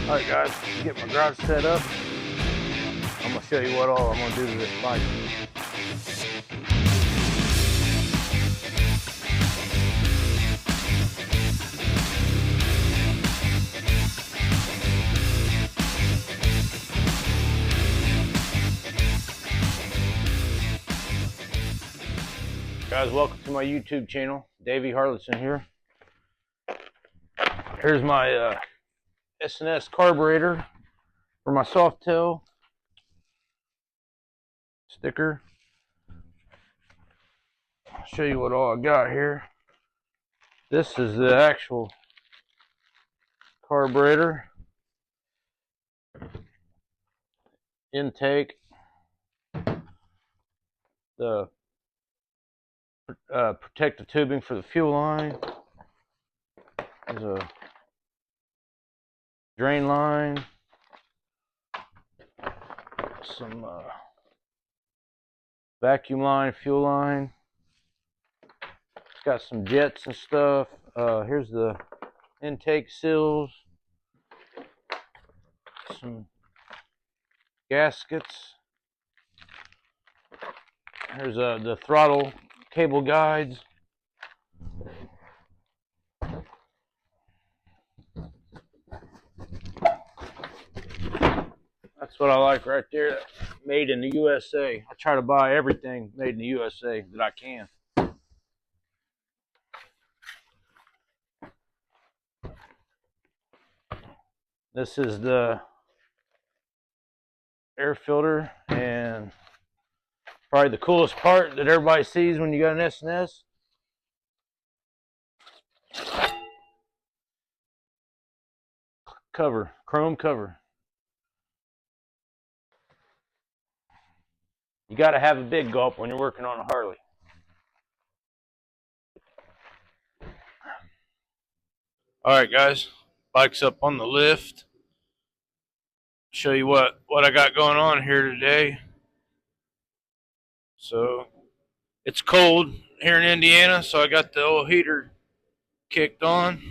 Alright guys, get my garage set up. I'm going to show you what all I'm going to do to this bike. Guys, welcome to my YouTube channel. Davey Harledson here. Here's my S&S carburetor for my Softail sticker. I'll show you what all I got here. This is the actual carburetor intake, the protective tubing for the fuel line. There's a drain line, some vacuum line, fuel line. It's got some jets and stuff. Here's the intake seals, some gaskets. Here's the throttle cable guides. That's what I like right there. Made in the USA. I try to buy everything made in the USA that I can. This is the air filter, and probably the coolest part that everybody sees when you got an S&S. Cover, chrome cover. You got to have a big gulp when you're working on a Harley. Alright guys, bike's up on the lift. Show you what I got going on here today. So it's cold here in Indiana, so I got the old heater kicked on.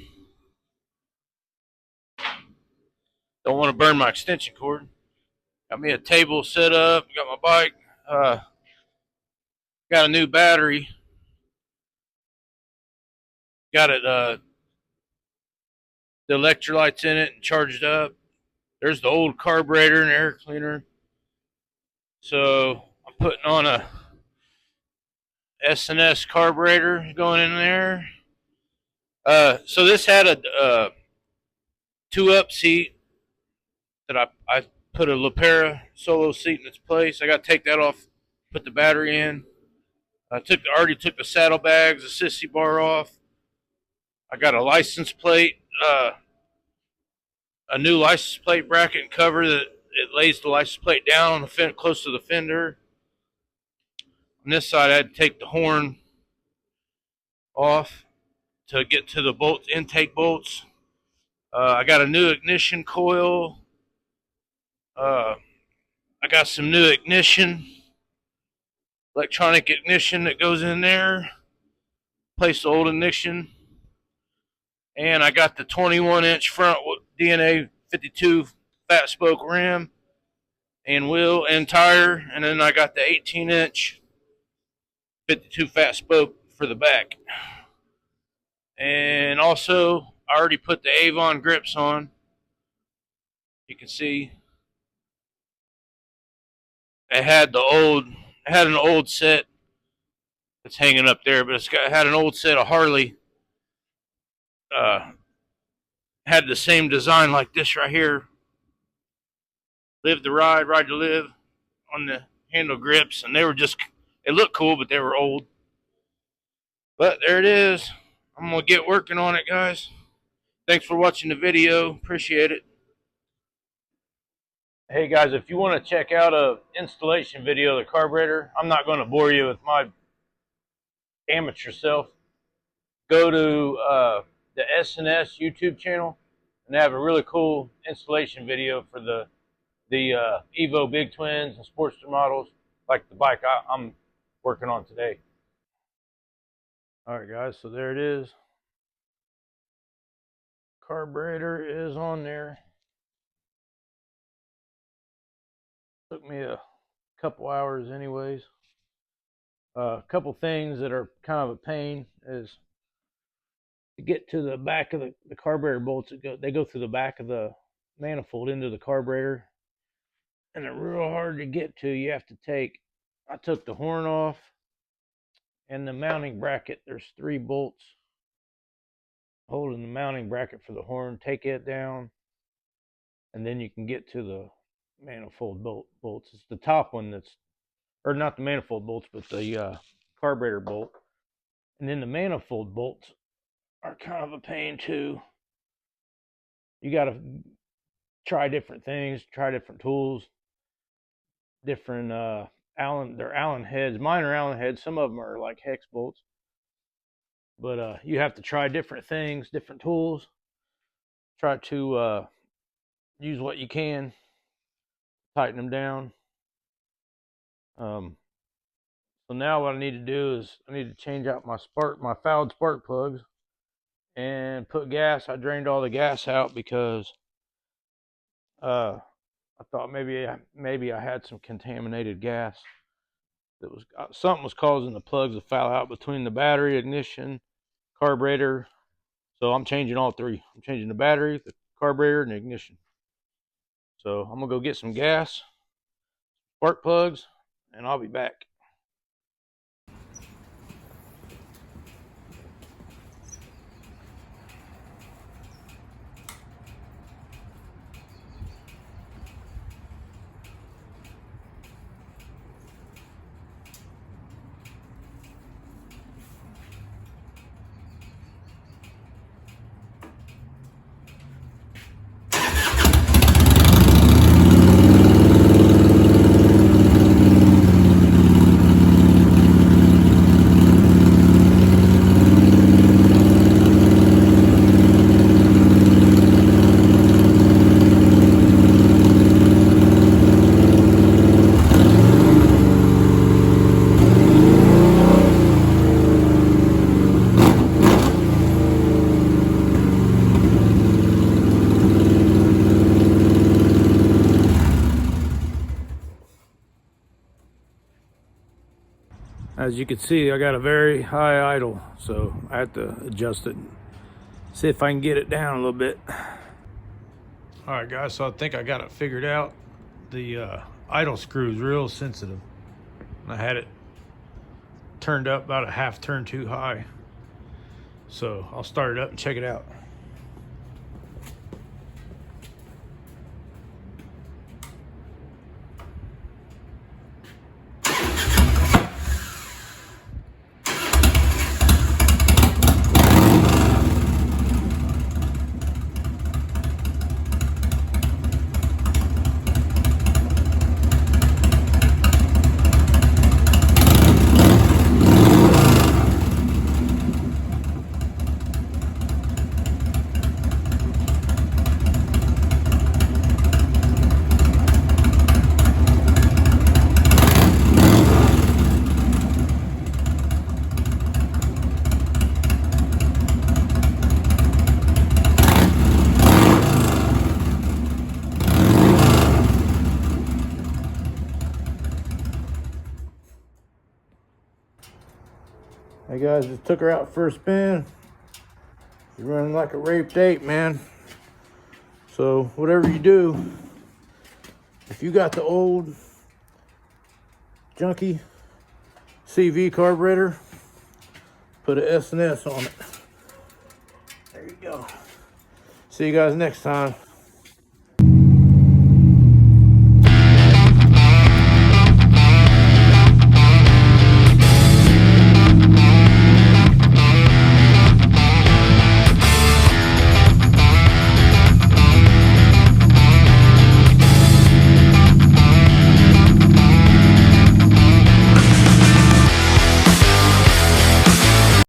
Don't want to burn my extension cord. Got me a table set up, got my bike, got a new battery. Got it the electrolytes in it and charged up. There's the old carburetor and air cleaner. So I'm putting on a S&S carburetor going in there. So this had a 2-up seat that I put a Lapera solo seat in its place. I got to take that off, put the battery in. I already took the saddlebags, the sissy bar off. I got a license plate, a new license plate bracket and cover that it lays the license plate down on the fender, close to the fender. On this side, I had to take the horn off to get to the bolts, intake bolts. I got a new ignition coil. I got some new ignition, electronic ignition that goes in there. Place the old ignition. And I got the 21-inch front DNA 52 fat spoke rim and wheel and tire. And then I got the 18-inch 52 fat spoke for the back. And also, I already put the Avon grips on. You can see it had an old set that's hanging up there, but it had an old set of Harley. Had the same design like this right here. Live to ride, ride to live on the handle grips, and they looked cool, but they were old. But there it is. I'm gonna get working on it, guys. Thanks for watching the video. Appreciate it. Hey guys, if you want to check out a installation video of the carburetor, I'm not going to bore you with my amateur self. Go to the S&S YouTube channel, and they have a really cool installation video for the Evo Big Twins and Sportster models, like the bike I'm working on today. All right, guys, so there it is. Carburetor is on there. Took me a couple hours anyways. A couple things that are kind of a pain is to get to the back of the carburetor bolts. They go through the back of the manifold into the carburetor, and they're real hard to get to. You have to I took the horn off and the mounting bracket. There's 3 bolts holding the mounting bracket for the horn. Take it down, and then you can get to the manifold bolts. It's the top one that's, or not the manifold bolts, but the carburetor bolt. And then the manifold bolts are kind of a pain too. You got to try different things, try different tools, different they're Allen heads. Mine are Allen heads. Some of them are like hex bolts. But you have to try different things, different tools. Try to use what you can, tighten them down. So now what I need to do is I need to change out my fouled spark plugs and put gas. I drained all the gas out because I thought maybe I had some contaminated gas. That was something was causing the plugs to foul out between the battery, ignition, carburetor. So I'm changing all 3. I'm changing the battery, the carburetor, and the ignition. So I'm gonna go get some gas, spark plugs, and I'll be back. As you can see, I got a very high idle, so I have to adjust it. See if I can get it down a little bit. All right, guys, so I think I got it figured out. The idle screw is real sensitive. I had it turned up about a half turn too high. So I'll start it up and check it out. Hey guys, just took her out for a spin. She's running like a raped ape, man. So whatever you do, if you got the old junky CV carburetor, put an S&S on it. There you go. See you guys next time.